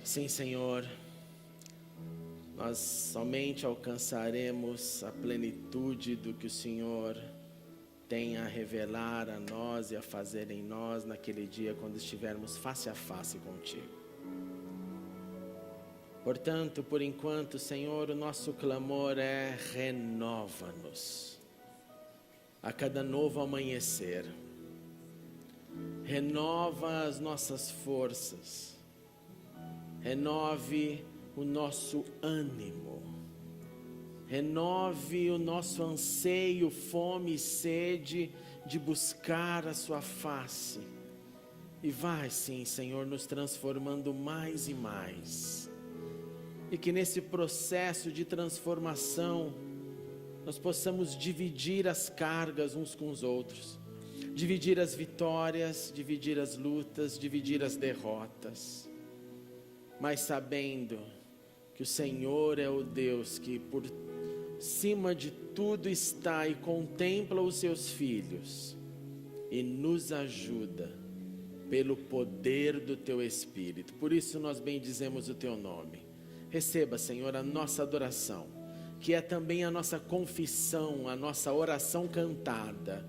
Sim, Senhor, nós somente alcançaremos a plenitude do que o Senhor tem a revelar a nós e a fazer em nós naquele dia quando estivermos face a face contigo. Portanto, por enquanto, Senhor, o nosso clamor é: renova-nos a cada novo amanhecer, renova as nossas forças, renove o nosso ânimo, renove o nosso anseio, fome e sede de buscar a sua face. E vai sim, Senhor, nos transformando mais e mais. E que nesse processo de transformação nós possamos dividir as cargas uns com os outros, dividir as vitórias, dividir as lutas, dividir as derrotas, mas sabendo que o Senhor é o Deus que por cima de tudo está e contempla os seus filhos e nos ajuda pelo poder do teu Espírito. Por isso nós bendizemos o teu nome. Receba, Senhor, a nossa adoração, que é também a nossa confissão, a nossa oração cantada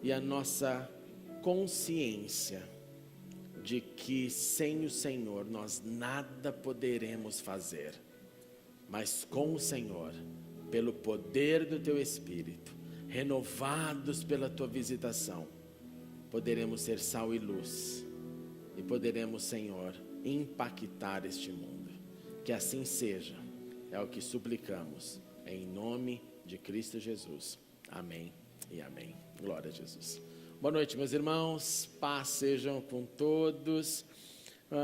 e a nossa consciência de que sem o Senhor nós nada poderemos fazer, mas com o Senhor, pelo poder do teu Espírito, renovados pela tua visitação, poderemos ser sal e luz e poderemos, Senhor, impactar este mundo. Que assim seja, é o que suplicamos, em nome de Cristo Jesus. Amém e amém. Glória a Jesus. Boa noite, meus irmãos, paz sejam com todos.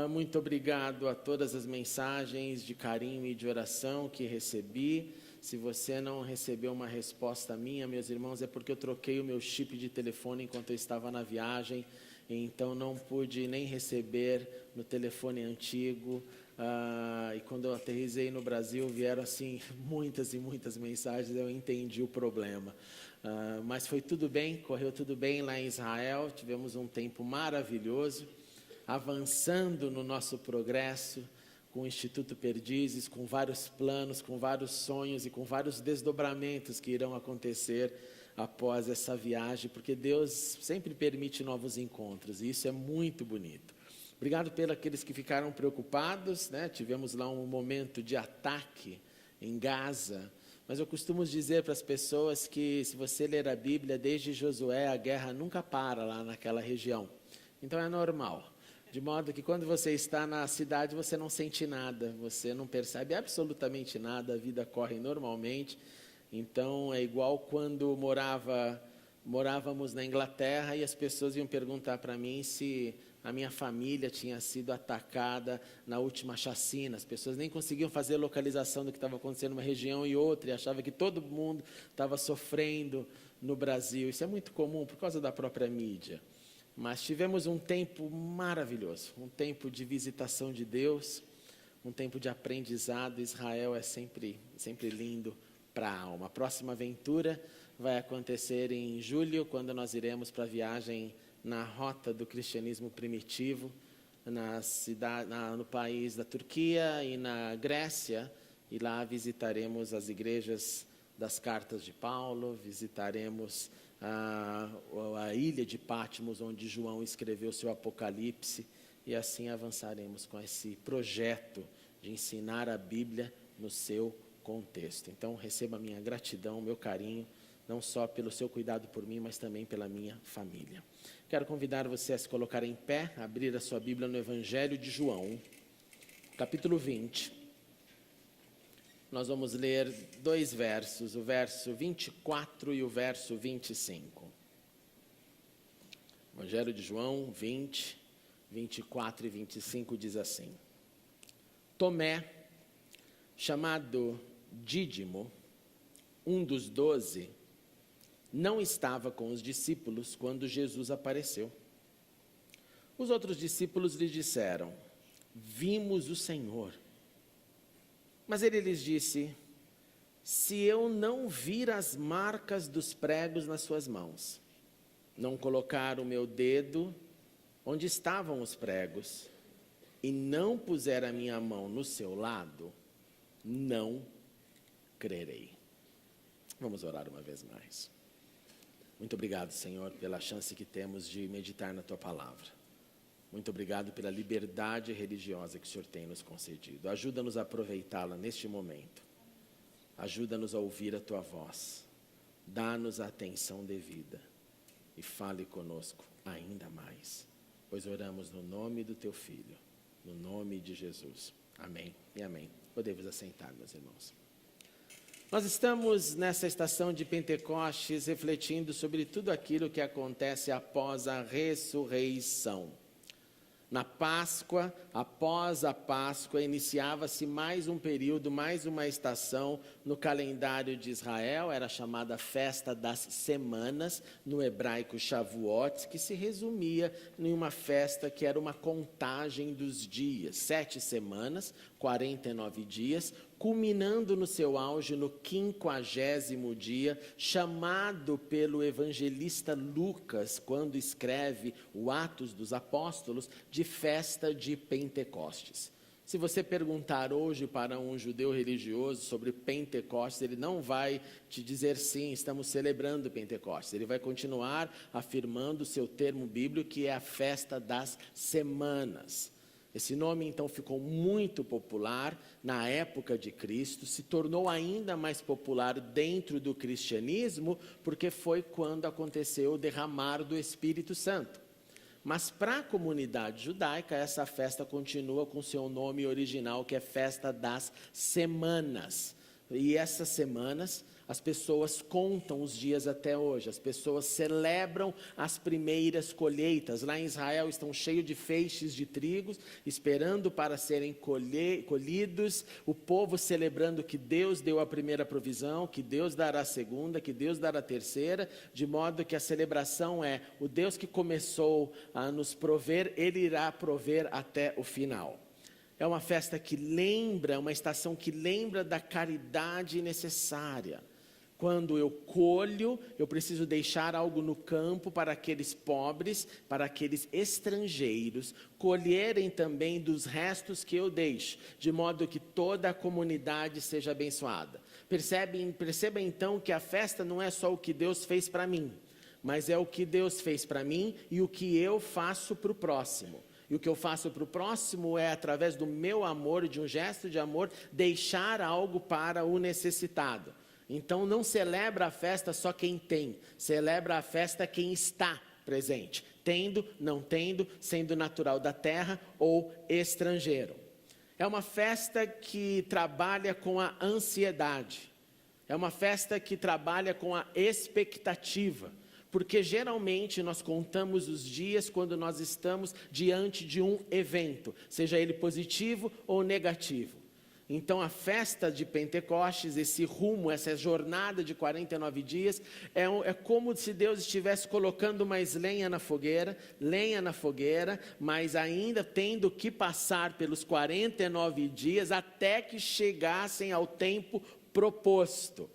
Muito obrigado a todas as mensagens de carinho e de oração que recebi. Se você não recebeu uma resposta minha, meus irmãos, é porque eu troquei o meu chip de telefone enquanto eu estava na viagem, então não pude nem receber no telefone antigo. E quando eu aterrissei no Brasil, vieram assim muitas e muitas mensagens, eu entendi o problema. Mas foi tudo bem, correu tudo bem lá em Israel, tivemos um tempo maravilhoso, avançando no nosso progresso com o Instituto Perdizes, com vários planos, com vários sonhos e com vários desdobramentos que irão acontecer após essa viagem, porque Deus sempre permite novos encontros e isso é muito bonito. Obrigado pelos aqueles que ficaram preocupados, né? Tivemos lá um momento de ataque em Gaza. Mas eu costumo dizer para as pessoas que se você ler a Bíblia, desde Josué, a guerra nunca para lá naquela região. Então é normal. De modo que quando você está na cidade, você não sente nada, você não percebe absolutamente nada, a vida corre normalmente. Então é igual quando morávamos na Inglaterra e as pessoas iam perguntar para mim se a minha família tinha sido atacada na última chacina. As pessoas nem conseguiam fazer localização do que estava acontecendo numa região e outra, e achavam que todo mundo estava sofrendo no Brasil. Isso é muito comum por causa da própria mídia. Mas tivemos um tempo maravilhoso, um tempo de visitação de Deus, um tempo de aprendizado. Israel é sempre lindo para a alma. A próxima aventura vai acontecer em julho, quando nós iremos para a viagem na rota do cristianismo primitivo, no país da Turquia e na Grécia, e lá visitaremos as igrejas das cartas de Paulo, visitaremos a ilha de Patmos, onde João escreveu seu Apocalipse, e assim avançaremos com esse projeto de ensinar a Bíblia no seu contexto. Então receba a minha gratidão, meu carinho, não só pelo seu cuidado por mim, mas também pela minha família. Quero convidar você a se colocar em pé, abrir a sua Bíblia no Evangelho de João, capítulo 20. Nós vamos ler 2 versos, o verso 24 e o verso 25. Evangelho de João 20, 24 e 25 diz assim: Tomé, chamado Dídimo, um dos 12, não estava com os discípulos quando Jesus apareceu. Os outros discípulos lhe disseram: Vimos o Senhor. Mas ele lhes disse: Se eu não vir as marcas dos pregos nas suas mãos, não colocar o meu dedo onde estavam os pregos, e não puser a minha mão no seu lado, não crerei. Vamos orar uma vez mais. Muito obrigado, Senhor, pela chance que temos de meditar na Tua palavra. Muito obrigado pela liberdade religiosa que o Senhor tem nos concedido. Ajuda-nos a aproveitá-la neste momento. Ajuda-nos a ouvir a Tua voz. Dá-nos a atenção devida. E fale conosco ainda mais. Pois oramos no nome do Teu Filho. No nome de Jesus. Amém e amém. Podemos assentar, meus irmãos. Nós estamos nessa estação de Pentecostes refletindo sobre tudo aquilo que acontece após a ressurreição. Na Páscoa, após a Páscoa, iniciava-se mais um período, mais uma estação no calendário de Israel, era chamada Festa das Semanas, no hebraico Shavuot, que se resumia em uma festa que era uma contagem dos dias, 7 semanas, 49 dias, culminando no seu auge no 50º dia, chamado pelo evangelista Lucas, quando escreve o Atos dos Apóstolos, de festa de Pentecostes. Se você perguntar hoje para um judeu religioso sobre Pentecostes, ele não vai te dizer sim, estamos celebrando Pentecostes. Ele vai continuar afirmando o seu termo bíblico, que é a festa das semanas. Esse nome, então, ficou muito popular na época de Cristo, se tornou ainda mais popular dentro do cristianismo, porque foi quando aconteceu o derramar do Espírito Santo. Mas para a comunidade judaica, essa festa continua com seu nome original, que é Festa das Semanas. E essas semanas, as pessoas contam os dias até hoje, as pessoas celebram as primeiras colheitas. Lá em Israel estão cheios de feixes de trigo, esperando para serem colhidos, o povo celebrando que Deus deu a primeira provisão, que Deus dará a segunda, que Deus dará a terceira, de modo que a celebração é o Deus que começou a nos prover, Ele irá prover até o final. É uma festa que lembra, uma estação que lembra da caridade necessária. Quando eu colho, eu preciso deixar algo no campo para aqueles pobres, para aqueles estrangeiros, colherem também dos restos que eu deixo, de modo que toda a comunidade seja abençoada. Perceba então que a festa não é só o que Deus fez para mim, mas é o que Deus fez para mim e o que eu faço para o próximo. E o que eu faço para o próximo é, através do meu amor, de um gesto de amor, deixar algo para o necessitado. Então não celebra a festa só quem tem, celebra a festa quem está presente, tendo, não tendo, sendo natural da terra ou estrangeiro. É uma festa que trabalha com a ansiedade, é uma festa que trabalha com a expectativa, porque geralmente nós contamos os dias quando nós estamos diante de um evento, seja ele positivo ou negativo. Então a festa de Pentecostes, esse rumo, essa jornada de 49 dias, é como se Deus estivesse colocando mais lenha na fogueira, mas ainda tendo que passar pelos 49 dias até que chegassem ao tempo proposto.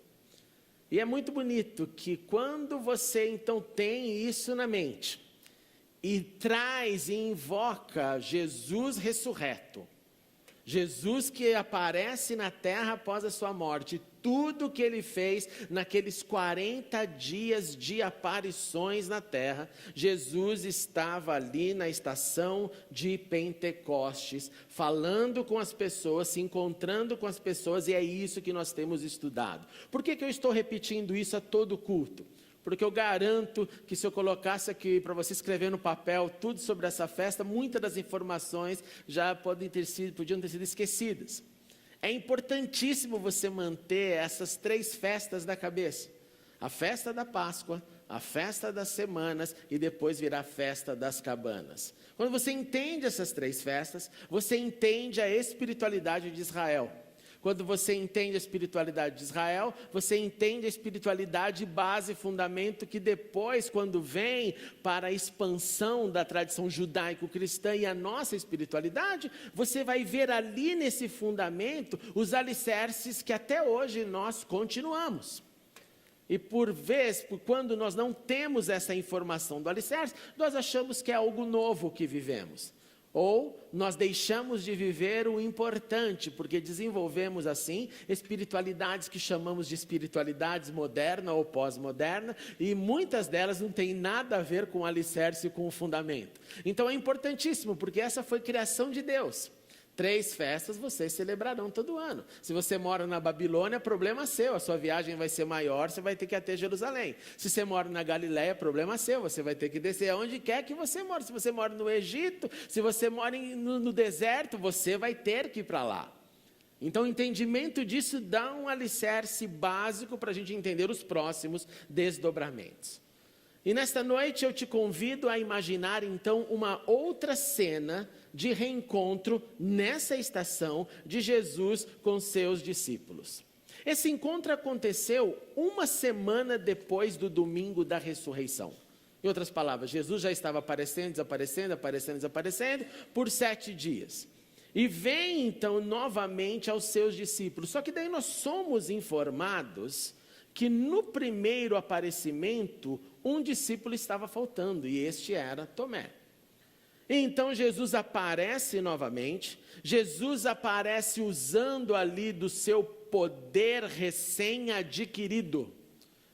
E é muito bonito que quando você então tem isso na mente, e traz e invoca Jesus ressurreto, Jesus que aparece na terra após a sua morte, tudo que ele fez naqueles 40 dias de aparições na terra, Jesus estava ali na estação de Pentecostes, falando com as pessoas, se encontrando com as pessoas, e é isso que nós temos estudado. Por que eu estou repetindo isso a todo culto? Porque eu garanto que se eu colocasse aqui para você escrever no papel tudo sobre essa festa, muitas das informações já podiam ter sido esquecidas. É importantíssimo você manter essas 3 festas da cabeça. A festa da Páscoa, a festa das semanas e depois virá a festa das cabanas. Quando você entende essas 3 festas, você entende a espiritualidade de Israel. Quando você entende a espiritualidade de Israel, você entende a espiritualidade base e fundamento que depois, quando vem para a expansão da tradição judaico-cristã e a nossa espiritualidade, você vai ver ali nesse fundamento os alicerces que até hoje nós continuamos. E quando nós não temos essa informação do alicerce, nós achamos que é algo novo que vivemos. Ou nós deixamos de viver o importante, porque desenvolvemos assim espiritualidades que chamamos de espiritualidades moderna ou pós-moderna, e muitas delas não têm nada a ver com o alicerce e com o fundamento. Então é importantíssimo, porque essa foi criação de Deus. 3 festas vocês celebrarão todo ano. Se você mora na Babilônia, problema seu, a sua viagem vai ser maior, você vai ter que ir até Jerusalém. Se você mora na Galileia, problema seu, você vai ter que descer aonde quer que você mora. Se você mora no Egito, se você mora no deserto, você vai ter que ir para lá. Então o entendimento disso dá um alicerce básico para a gente entender os próximos desdobramentos. E nesta noite eu te convido a imaginar então uma outra cena de reencontro nessa estação de Jesus com seus discípulos. Esse encontro aconteceu 1 semana depois do domingo da ressurreição. Em outras palavras, Jesus já estava aparecendo, desaparecendo por 7 dias. E vem então novamente aos seus discípulos. Só que daí nós somos informados que no primeiro aparecimento, um discípulo estava faltando, e este era Tomé. Então Jesus aparece novamente, Jesus aparece usando ali do seu poder recém-adquirido,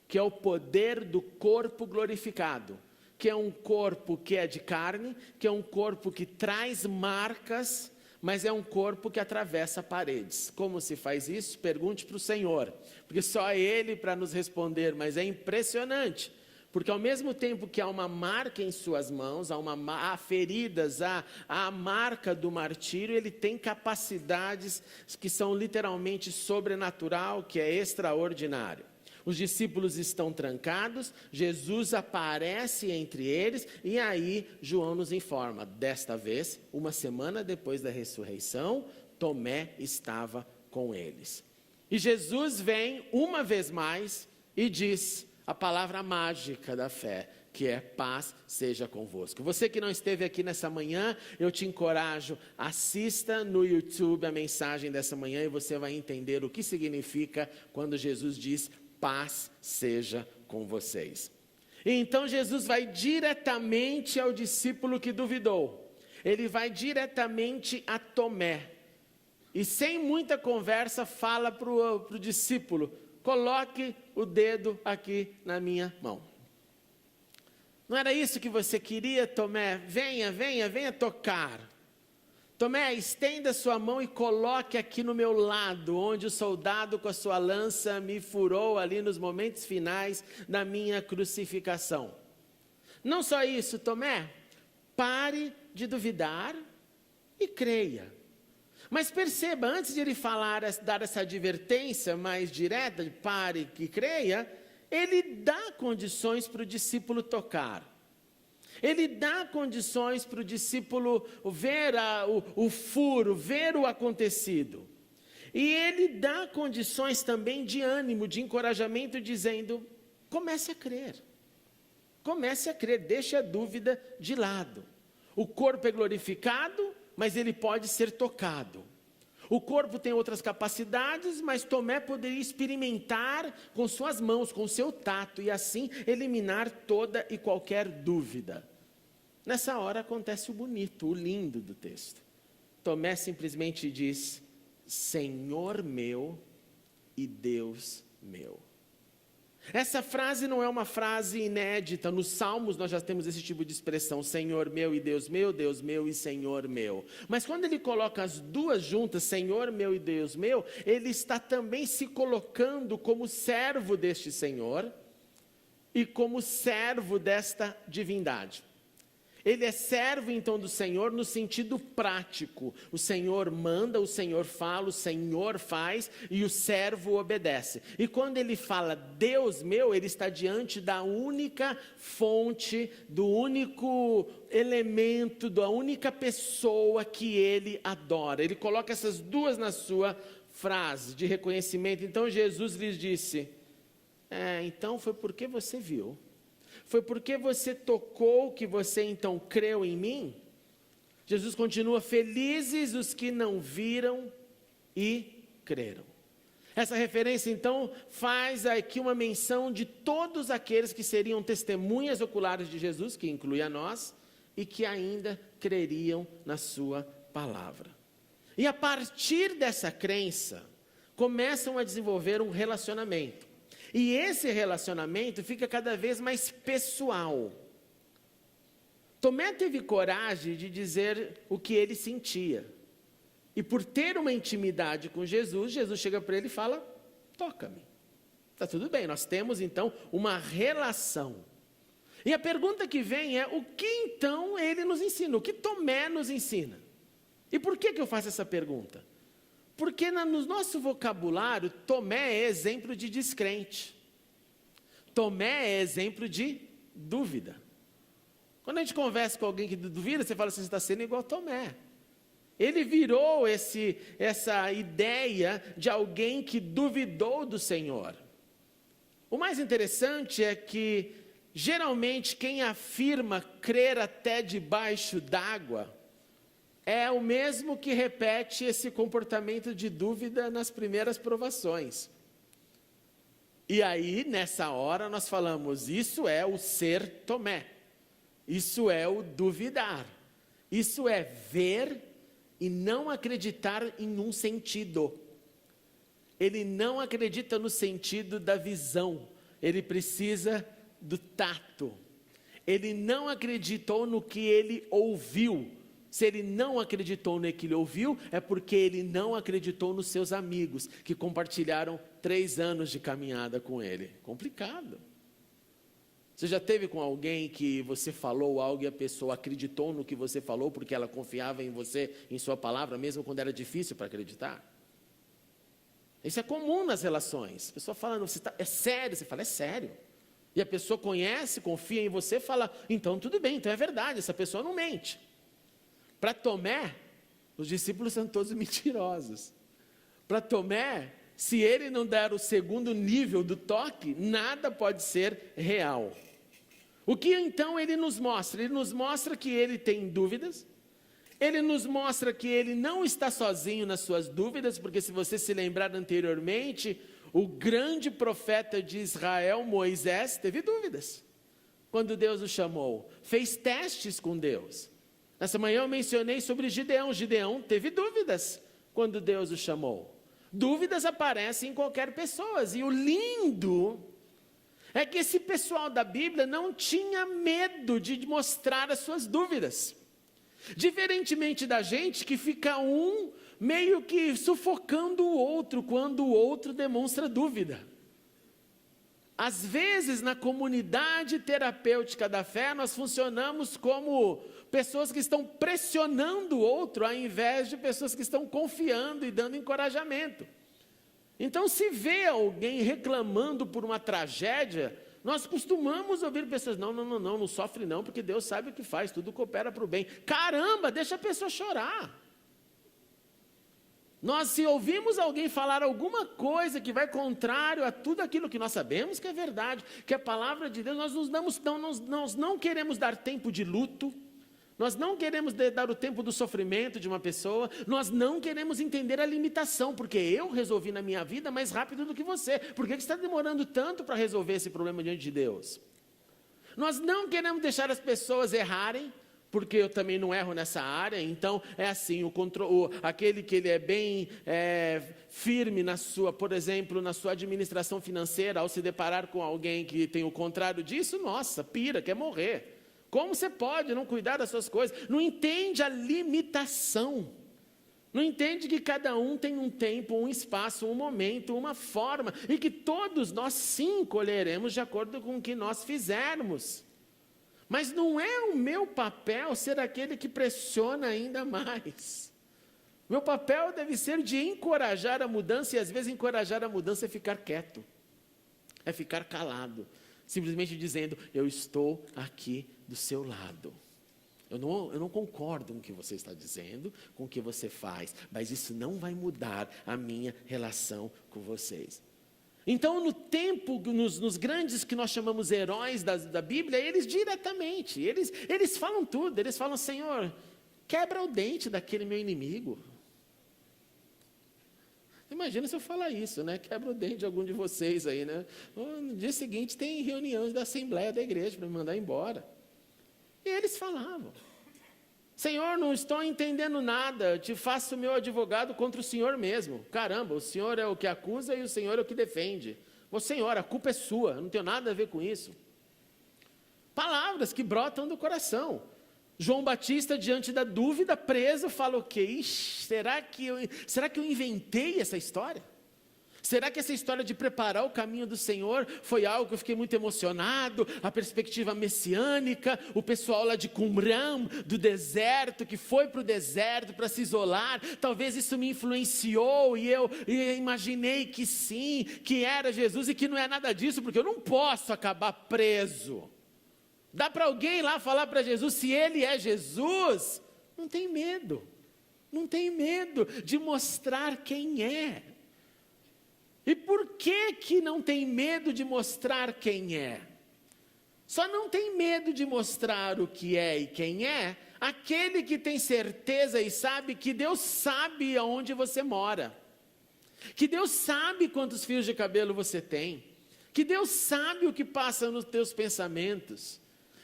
que é o poder do corpo glorificado, que é um corpo que é de carne, que é um corpo que traz marcas, mas é um corpo que atravessa paredes. Como se faz isso? Pergunte para o Senhor, porque só Ele para nos responder, mas é impressionante, porque ao mesmo tempo que há uma marca em suas mãos, há feridas, há a marca do martírio, ele tem capacidades que são literalmente sobrenatural, que é extraordinário. Os discípulos estão trancados, Jesus aparece entre eles, e aí João nos informa, desta vez, 1 semana depois da ressurreição, Tomé estava com eles. E Jesus vem uma vez mais e diz a palavra mágica da fé, que é paz seja convosco. Você que não esteve aqui nessa manhã, eu te encorajo, assista no YouTube a mensagem dessa manhã e você vai entender o que significa quando Jesus diz paz seja com vocês. E então Jesus vai diretamente ao discípulo que duvidou. Ele vai diretamente a Tomé. E sem muita conversa fala para o discípulo, coloque o dedo aqui na minha mão. Não era isso que você queria, Tomé? Venha tocar. Tomé, estenda sua mão e coloque aqui no meu lado, onde o soldado com a sua lança me furou ali nos momentos finais da minha crucificação. Não só isso, Tomé, pare de duvidar e creia. Mas perceba, antes de ele dar essa advertência mais direta, de pare e creia, ele dá condições para o discípulo tocar. Ele dá condições para o discípulo ver o furo, ver o acontecido. E ele dá condições também de ânimo, de encorajamento, dizendo, comece a crer. Comece a crer, deixe a dúvida de lado. O corpo é glorificado, mas ele pode ser tocado. O corpo tem outras capacidades, mas Tomé poderia experimentar com suas mãos, com seu tato, e assim eliminar toda e qualquer dúvida. Nessa hora acontece o bonito, o lindo do texto. Tomé simplesmente diz, Senhor meu e Deus meu. Essa frase não é uma frase inédita, nos Salmos nós já temos esse tipo de expressão, Senhor meu e Deus meu e Senhor meu. Mas quando ele coloca as duas juntas, Senhor meu e Deus meu, ele está também se colocando como servo deste Senhor e como servo desta divindade. Ele é servo então do Senhor no sentido prático. O Senhor manda, o Senhor fala, o Senhor faz e o servo obedece. E quando ele fala Deus meu, ele está diante da única fonte, do único elemento, da única pessoa que ele adora. Ele coloca essas duas na sua frase de reconhecimento. Então Jesus lhes disse, então foi porque você viu. Foi porque você tocou que você então creu em mim? Jesus continua, felizes os que não viram e creram. Essa referência então faz aqui uma menção de todos aqueles que seriam testemunhas oculares de Jesus, que inclui a nós, e que ainda creriam na sua palavra. E a partir dessa crença, começam a desenvolver um relacionamento. E esse relacionamento fica cada vez mais pessoal. Tomé teve coragem de dizer o que ele sentia. E por ter uma intimidade com Jesus, Jesus chega para ele e fala: toca-me. Está tudo bem, nós temos então uma relação. E a pergunta que vem é: o que então ele nos ensina? O que Tomé nos ensina? E por que eu faço essa pergunta? Porque no nosso vocabulário, Tomé é exemplo de descrente. Tomé é exemplo de dúvida. Quando a gente conversa com alguém que duvida, você fala assim: você está sendo igual a Tomé. Ele virou essa ideia de alguém que duvidou do Senhor. O mais interessante é que, geralmente, quem afirma crer até debaixo d'água é o mesmo que repete esse comportamento de dúvida nas primeiras provações. E aí, nessa hora, nós falamos: isso é o ser Tomé. Isso é o duvidar. Isso é ver e não acreditar em um sentido. Ele não acredita no sentido da visão. Ele precisa do tato. Ele não acreditou no que ele ouviu. Se ele não acreditou no que ele ouviu, é porque ele não acreditou nos seus amigos, que compartilharam 3 anos de caminhada com ele. Complicado. Você já teve com alguém que você falou algo e a pessoa acreditou no que você falou, porque ela confiava em você, em sua palavra, mesmo quando era difícil para acreditar? Isso é comum nas relações. A pessoa fala: é sério? Você fala: é sério. E a pessoa conhece, confia em você, fala: então tudo bem, então é verdade, essa pessoa não mente. Para Tomé, os discípulos são todos mentirosos. Para Tomé, se ele não der o segundo nível do toque, nada pode ser real. O que então ele nos mostra? Ele nos mostra que ele tem dúvidas. Ele nos mostra que ele não está sozinho nas suas dúvidas, porque se você se lembrar anteriormente, o grande profeta de Israel, Moisés, teve dúvidas. Quando Deus o chamou, fez testes com Deus. Nessa manhã eu mencionei sobre Gideão. Gideão teve dúvidas quando Deus o chamou. Dúvidas aparecem em qualquer pessoa. E o lindo é que esse pessoal da Bíblia não tinha medo de mostrar as suas dúvidas. Diferentemente da gente, que fica meio que sufocando o outro quando o outro demonstra dúvida. Às vezes, na comunidade terapêutica da fé, nós funcionamos como pessoas que estão pressionando o outro, ao invés de pessoas que estão confiando e dando encorajamento. Então, se vê alguém reclamando por uma tragédia, nós costumamos ouvir pessoas: não sofre não, porque Deus sabe o que faz, tudo coopera para o bem. Caramba, deixa a pessoa chorar. Nós, se ouvimos alguém falar alguma coisa que vai contrário a tudo aquilo que nós sabemos que é verdade, que é a palavra de Deus, nós não queremos dar tempo de luto, nós não queremos dar o tempo do sofrimento de uma pessoa, nós não queremos entender a limitação, porque eu resolvi na minha vida mais rápido do que você. Por que você está demorando tanto para resolver esse problema diante de Deus? Nós não queremos deixar as pessoas errarem, porque eu também não erro nessa área. Então é assim, aquele que ele é bem firme por exemplo, na sua administração financeira, ao se deparar com alguém que tem o contrário disso, nossa, pira, quer morrer. Como você pode não cuidar das suas coisas? Não entende a limitação. Não entende que cada um tem um tempo, um espaço, um momento, uma forma, e que todos nós sim colheremos de acordo com o que nós fizermos. Mas não é o meu papel ser aquele que pressiona ainda mais. Meu papel deve ser de encorajar a mudança, e às vezes encorajar a mudança é ficar quieto, é ficar calado, simplesmente dizendo: eu estou aqui do seu lado. Eu não concordo com o que você está dizendo, com o que você faz, mas isso não vai mudar a minha relação com vocês. Então, no tempo, nos grandes que nós chamamos heróis da Bíblia, eles diretamente, eles falam tudo. Eles falam: Senhor, quebra o dente daquele meu inimigo. Imagina se eu falar isso, né? Quebra o dente de algum de vocês aí, né? No dia seguinte tem reuniões da Assembleia da Igreja para me mandar embora. E eles falavam: Senhor, não estou entendendo nada, te faço meu advogado contra o Senhor mesmo. Caramba, o Senhor é o que acusa e o Senhor é o que defende. Ô Senhor, a culpa é sua, eu não tenho nada a ver com isso. Palavras que brotam do coração. João Batista, diante da dúvida, preso, fala o quê? Ixi, será que eu inventei essa história? Será que essa história de preparar o caminho do Senhor foi algo que eu fiquei muito emocionado? A perspectiva messiânica, o pessoal lá de Qumran, do deserto, que foi para o deserto para se isolar, talvez isso me influenciou e eu imaginei que sim, que era Jesus e que não é nada disso, porque eu não posso acabar preso. Dá para alguém lá falar para Jesus, se ele é Jesus, não tem medo de mostrar quem é. E por que não tem medo de mostrar quem é? Só não tem medo de mostrar o que é e quem é, aquele que tem certeza e sabe que Deus sabe aonde você mora, que Deus sabe quantos fios de cabelo você tem, que Deus sabe o que passa nos teus pensamentos.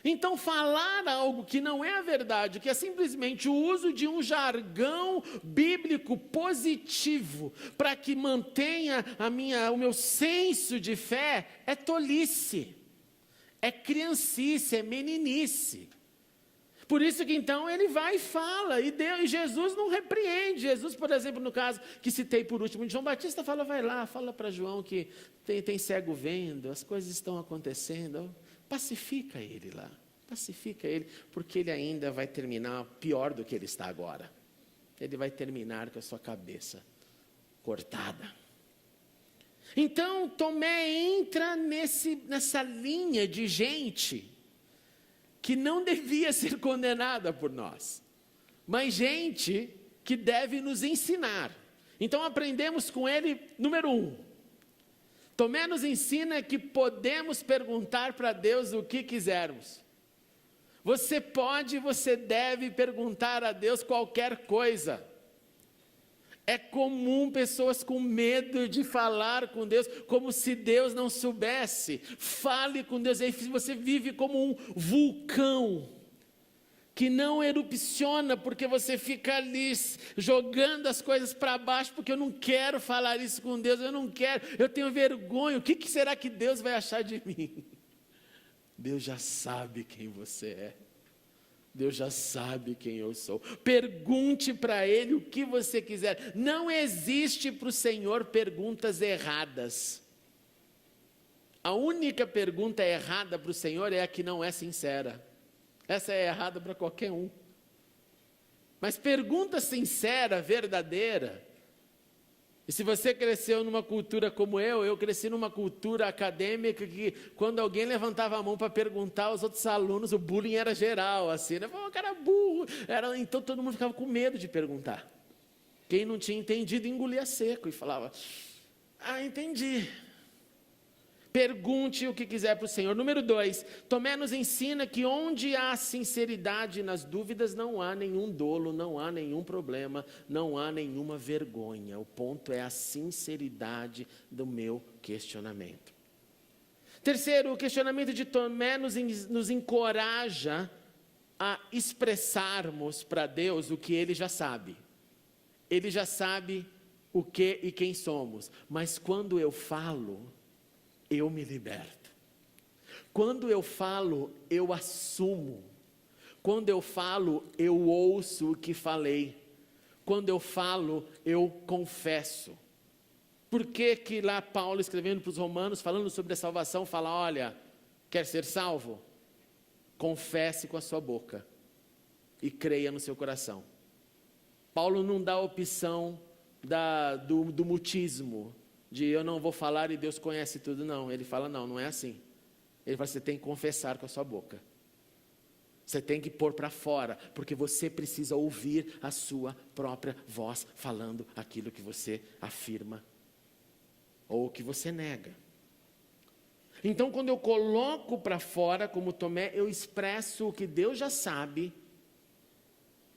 Então falar algo que não é a verdade, que é simplesmente o uso de um jargão bíblico positivo, para que mantenha o meu senso de fé, é tolice, é criancice, é meninice. Por isso que então ele vai e fala, e Jesus não repreende. Jesus, por exemplo, no caso que citei por último, João Batista fala, vai lá, fala para João que tem cego vendo, as coisas estão acontecendo. Pacifica ele lá, pacifica ele, porque ele ainda vai terminar pior do que ele está agora. Ele vai terminar com a sua cabeça cortada. Então Tomé entra nessa linha de gente que não devia ser condenada por nós, mas gente que deve nos ensinar. Então aprendemos com ele, número 1, Tomé nos ensina que podemos perguntar para Deus o que quisermos. Você pode, você deve perguntar a Deus qualquer coisa. É comum pessoas com medo de falar com Deus, como se Deus não soubesse. Fale com Deus, aí você vive como um vulcão, que não erupciona, porque você fica ali jogando as coisas para baixo, porque eu não quero falar isso com Deus, eu tenho vergonha, o que será que Deus vai achar de mim? Deus já sabe quem você é, Deus já sabe quem eu sou, pergunte para Ele o que você quiser, não existe para o Senhor perguntas erradas, a única pergunta errada para o Senhor é a que não é sincera. Essa é errada para qualquer um. Mas pergunta sincera, verdadeira. E se você cresceu numa cultura como eu cresci numa cultura acadêmica que quando alguém levantava a mão para perguntar aos outros alunos, o bullying era geral, assim, né? O cara burro. Então todo mundo ficava com medo de perguntar. Quem não tinha entendido engolia seco e falava, entendi. Pergunte o que quiser para o Senhor. Número 2, Tomé nos ensina que onde há sinceridade nas dúvidas, não há nenhum dolo, não há nenhum problema, não há nenhuma vergonha. O ponto é a sinceridade do meu questionamento. Terceiro, o questionamento de Tomé nos encoraja a expressarmos para Deus o que Ele já sabe. Ele já sabe o que e quem somos. Mas quando eu falo, eu me liberto. Quando eu falo, eu assumo. Quando eu falo, eu ouço o que falei. Quando eu falo, eu confesso. Por que lá Paulo, escrevendo para os romanos, falando sobre a salvação, fala, olha, quer ser salvo? Confesse com a sua boca e creia no seu coração. Paulo não dá a opção do mutismo, de eu não vou falar e Deus conhece tudo, não. Ele fala, não é assim. Ele fala, você tem que confessar com a sua boca. Você tem que pôr para fora, porque você precisa ouvir a sua própria voz falando aquilo que você afirma ou que você nega. Então, quando eu coloco para fora, como Tomé, eu expresso o que Deus já sabe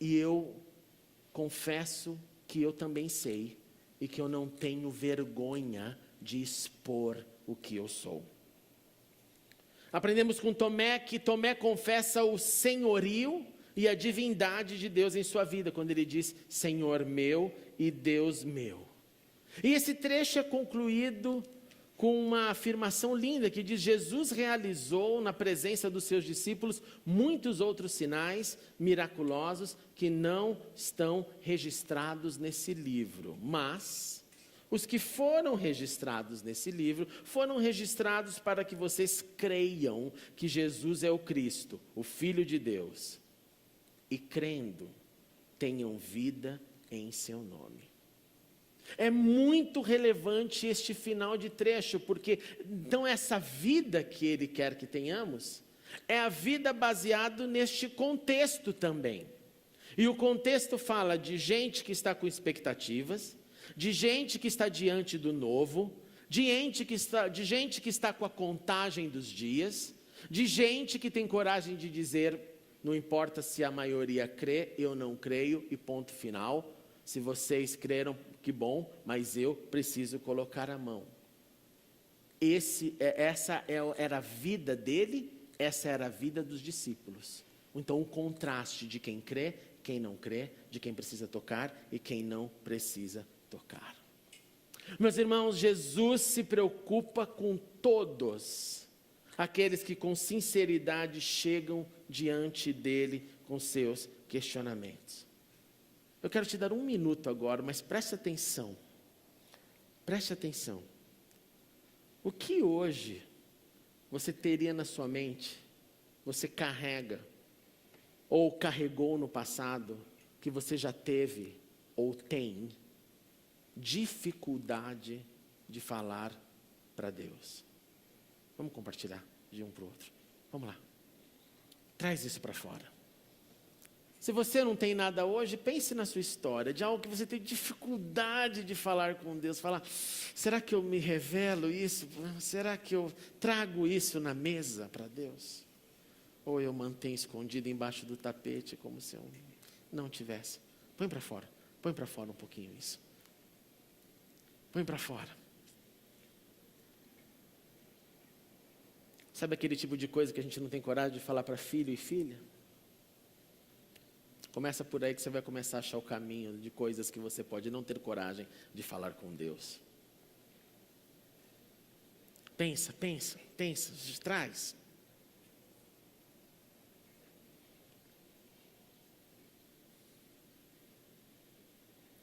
e eu confesso que eu também sei e que eu não tenho vergonha de expor o que eu sou. Aprendemos com Tomé que Tomé confessa o senhorio e a divindade de Deus em sua vida, quando ele diz Senhor meu e Deus meu. E esse trecho é concluído com uma afirmação linda que diz: Jesus realizou na presença dos seus discípulos muitos outros sinais miraculosos que não estão registrados nesse livro, mas os que foram registrados nesse livro foram registrados para que vocês creiam que Jesus é o Cristo, o Filho de Deus, e crendo, tenham vida em seu nome. É muito relevante este final de trecho, porque então essa vida que ele quer que tenhamos, é a vida baseada neste contexto também. E o contexto fala de gente que está com expectativas, de gente que está diante do novo, de gente que está com a contagem dos dias, de gente que tem coragem de dizer, não importa se a maioria crê, eu não creio, e ponto final. Se vocês creram, que bom, mas eu preciso colocar a mão. Essa era a vida dele, essa era a vida dos discípulos. Então o contraste de quem crê, quem não crê, de quem precisa tocar e quem não precisa tocar. Meus irmãos, Jesus se preocupa com todos aqueles que com sinceridade chegam diante dele com seus questionamentos. Eu quero te dar 1 minuto agora, mas preste atenção. Preste atenção. O que hoje você teria na sua mente, você carrega, ou carregou no passado, que você já teve, ou tem, dificuldade de falar para Deus? Vamos compartilhar de um para o outro. Vamos lá. Traz isso para fora. Se você não tem nada hoje, pense na sua história, de algo que você tem dificuldade de falar com Deus. Falar, será que eu me revelo isso? Será que eu trago isso na mesa para Deus? Ou eu mantenho escondido embaixo do tapete, como se eu não tivesse? Põe para fora um pouquinho isso. Põe para fora. Sabe aquele tipo de coisa que a gente não tem coragem de falar para filho e filha? Começa por aí que você vai começar a achar o caminho de coisas que você pode não ter coragem de falar com Deus. Pensa, traz.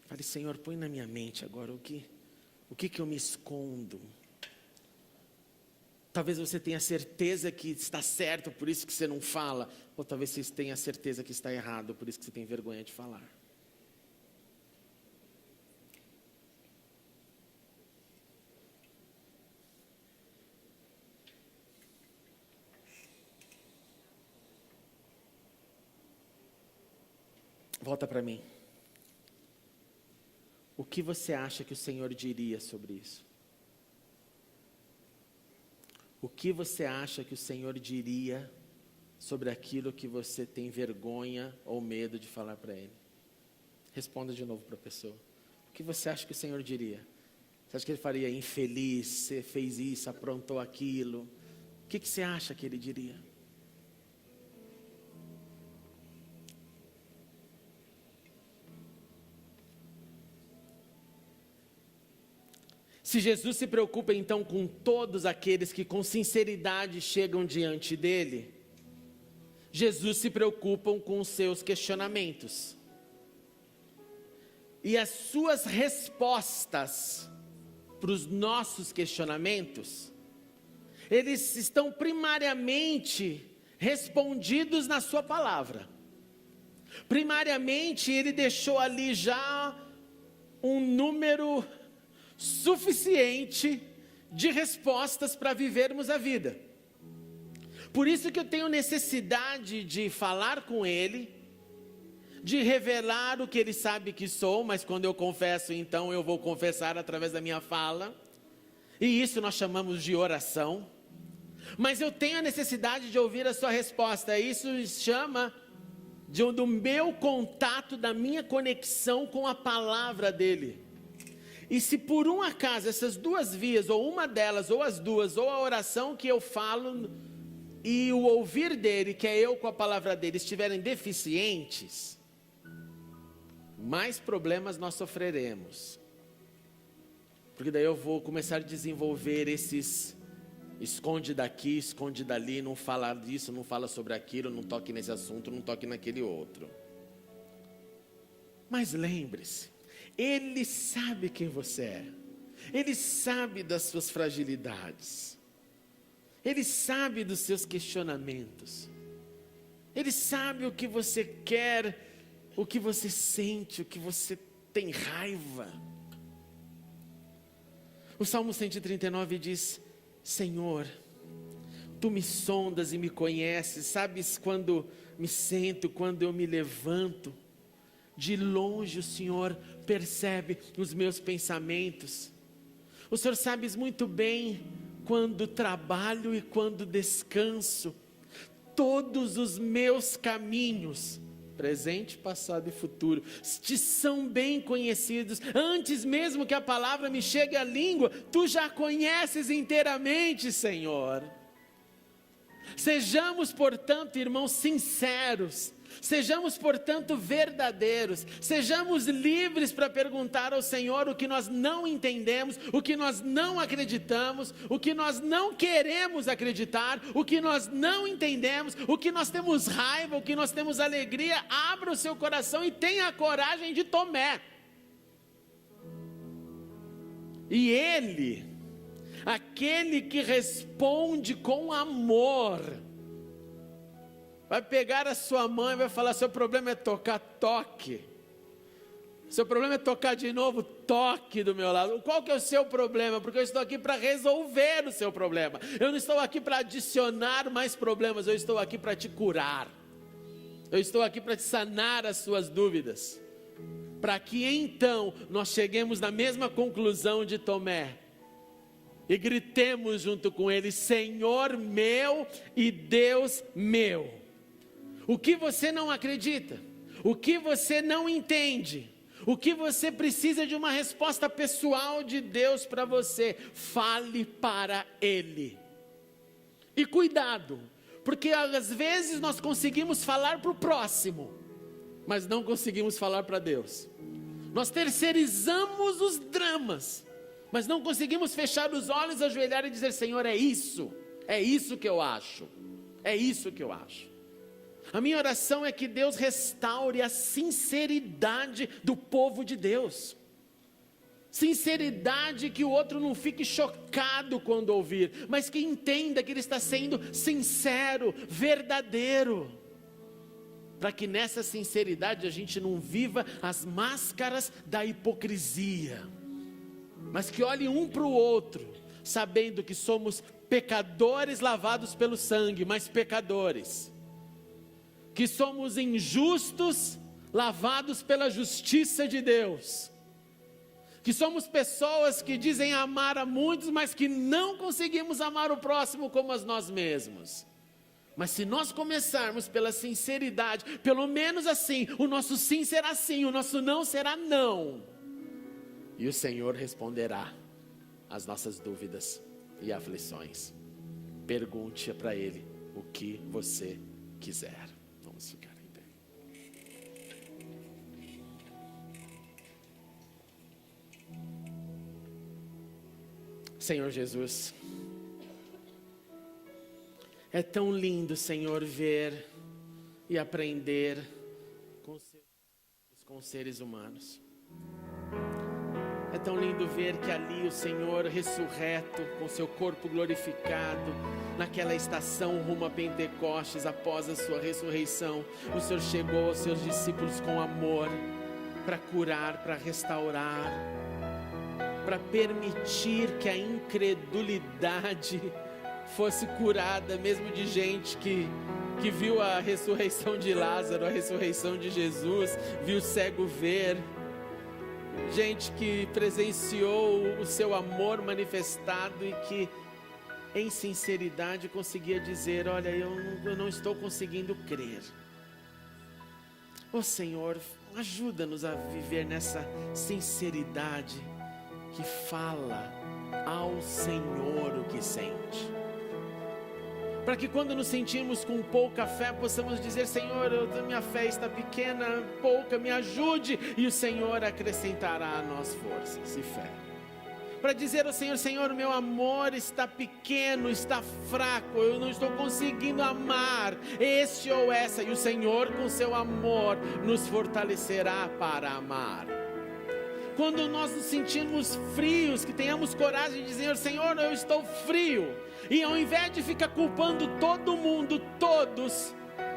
Fale, Senhor, põe na minha mente agora o que eu me escondo. Talvez você tenha certeza que está certo, por isso que você não fala. Ou talvez você tenha certeza que está errado, por isso que você tem vergonha de falar. Volta para mim. O que você acha que o Senhor diria sobre isso? O que você acha que o Senhor diria sobre aquilo que você tem vergonha ou medo de falar para Ele? Responda de novo para a pessoa. O que você acha que o Senhor diria? Você acha que Ele faria infeliz, você fez isso, aprontou aquilo? O que você acha que Ele diria? Se Jesus se preocupa então com todos aqueles que com sinceridade chegam diante dele, Jesus se preocupa com os seus questionamentos. E as suas respostas para os nossos questionamentos, eles estão primariamente respondidos na sua palavra. Primariamente ele deixou ali já um número suficiente de respostas para vivermos a vida. Por isso que eu tenho necessidade de falar com Ele, de revelar o que Ele sabe que sou, mas quando eu confesso, então eu vou confessar através da minha fala, e isso nós chamamos de oração. Mas eu tenho a necessidade de ouvir a sua resposta, isso chama do meu contato, da minha conexão com a palavra dEle. E se por um acaso essas duas vias, ou uma delas, ou as duas, ou a oração que eu falo, e o ouvir dele, que é eu com a palavra dele, estiverem deficientes, mais problemas nós sofreremos. Porque daí eu vou começar a desenvolver esses esconde daqui, esconde dali, não fala disso, não fala sobre aquilo, não toque nesse assunto, não toque naquele outro. Mas lembre-se, Ele sabe quem você é. Ele sabe das suas fragilidades. Ele sabe dos seus questionamentos. Ele sabe o que você quer, o que você sente, o que você tem raiva. O Salmo 139 diz: Senhor, Tu me sondas e me conheces, sabes quando me sento, quando eu me levanto. De longe o Senhor percebe os meus pensamentos. O Senhor sabe muito bem quando trabalho e quando descanso. Todos os meus caminhos, presente, passado e futuro, te são bem conhecidos. Antes mesmo que a palavra me chegue à língua, Tu já conheces inteiramente, Senhor. Sejamos, portanto, irmãos, sinceros. Sejamos, portanto, verdadeiros. Sejamos livres para perguntar ao Senhor o que nós não entendemos, o que nós não acreditamos, o que nós não queremos acreditar, o que nós não entendemos, o que nós temos raiva, o que nós temos alegria. Abra o seu coração e tenha a coragem de Tomé. E Ele, aquele que responde com amor, vai pegar a sua mão e vai falar: seu problema é tocar, toque. Seu problema é tocar de novo, toque do meu lado. Qual que é o seu problema? Porque eu estou aqui para resolver o seu problema. Eu não estou aqui para adicionar mais problemas, eu estou aqui para te curar. Eu estou aqui para te sanar as suas dúvidas. Para que então nós cheguemos na mesma conclusão de Tomé. E gritemos junto com ele: Senhor meu e Deus meu. O que você não acredita, o que você não entende, o que você precisa de uma resposta pessoal de Deus para você, fale para Ele. E cuidado, porque às vezes nós conseguimos falar para o próximo, mas não conseguimos falar para Deus. Nós terceirizamos os dramas, mas não conseguimos fechar os olhos, ajoelhar e dizer: Senhor, é isso que eu acho, é isso que eu acho. A minha oração é que Deus restaure a sinceridade do povo de Deus. Sinceridade, que o outro não fique chocado quando ouvir, mas que entenda que ele está sendo sincero, verdadeiro. Para que nessa sinceridade a gente não viva as máscaras da hipocrisia, mas que olhe um para o outro, sabendo que somos pecadores lavados pelo sangue, mas pecadores. Que somos injustos, lavados pela justiça de Deus. Que somos pessoas que dizem amar a muitos, mas que não conseguimos amar o próximo como a nós mesmos. Mas se nós começarmos pela sinceridade, pelo menos assim, o nosso sim será sim, o nosso não será não. E o Senhor responderá às nossas dúvidas e aflições. Pergunte para Ele o que você quiser. Vamos ficar em pé. Senhor Jesus, é tão lindo, Senhor, ver e aprender com os seres humanos. É tão lindo ver que ali o Senhor ressurreto, com seu corpo glorificado, naquela estação rumo a Pentecostes, após a sua ressurreição, o Senhor chegou aos seus discípulos com amor, para curar, para restaurar, para permitir que a incredulidade fosse curada, mesmo de gente que viu a ressurreição de Lázaro, a ressurreição de Jesus, viu o cego ver, gente que presenciou o seu amor manifestado e que em sinceridade conseguia dizer: olha, eu não estou conseguindo crer. Ó Senhor, ajuda-nos a viver nessa sinceridade que fala ao Senhor o que sente. para que quando nos sentimos com pouca fé, possamos dizer: Senhor, minha fé está pequena, pouca, me ajude, e o Senhor acrescentará a nós forças e fé. Para dizer ao Senhor: Senhor, meu amor está pequeno, está fraco, eu não estou conseguindo amar este ou essa, e o Senhor com seu amor nos fortalecerá para amar. Quando nós nos sentimos frios, que tenhamos coragem de dizer: Senhor, eu estou frio, e ao invés de ficar culpando todo mundo, todos,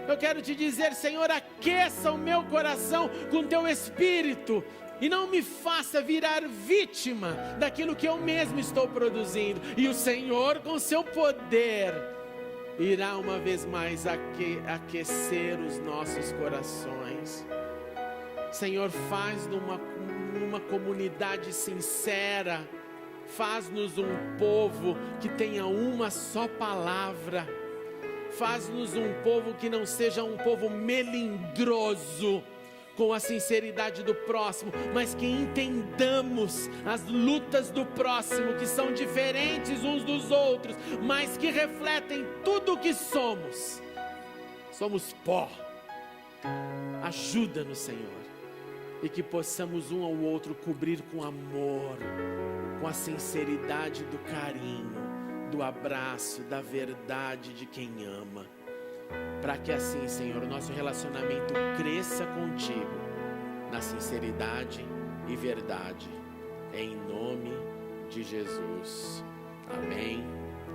eu quero te dizer: Senhor, aqueça o meu coração com teu Espírito, e não me faça virar vítima daquilo que eu mesmo estou produzindo, e o Senhor com seu poder irá uma vez mais aquecer os nossos corações. Senhor, faz numa comunidade sincera, faz-nos um povo que tenha uma só palavra, faz-nos um povo que não seja um povo melindroso, com a sinceridade do próximo, mas que entendamos as lutas do próximo, que são diferentes uns dos outros, mas que refletem tudo o que somos. Somos pó. Ajuda-nos, Senhor, e que possamos um ao outro cobrir com amor, com a sinceridade do carinho, do abraço, da verdade de quem ama, para que assim, Senhor, o nosso relacionamento cresça contigo, na sinceridade e verdade, em nome de Jesus. Amém,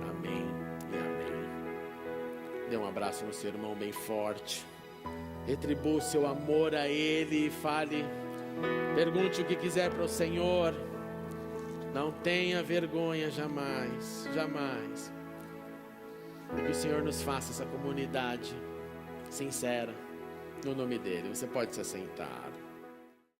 amém e amém. Dê um abraço no seu irmão bem forte, retribua o seu amor a ele e fale, pergunte o que quiser para o Senhor, não tenha vergonha jamais, jamais. Que o Senhor nos faça essa comunidade sincera, no nome dele. Você pode se assentar.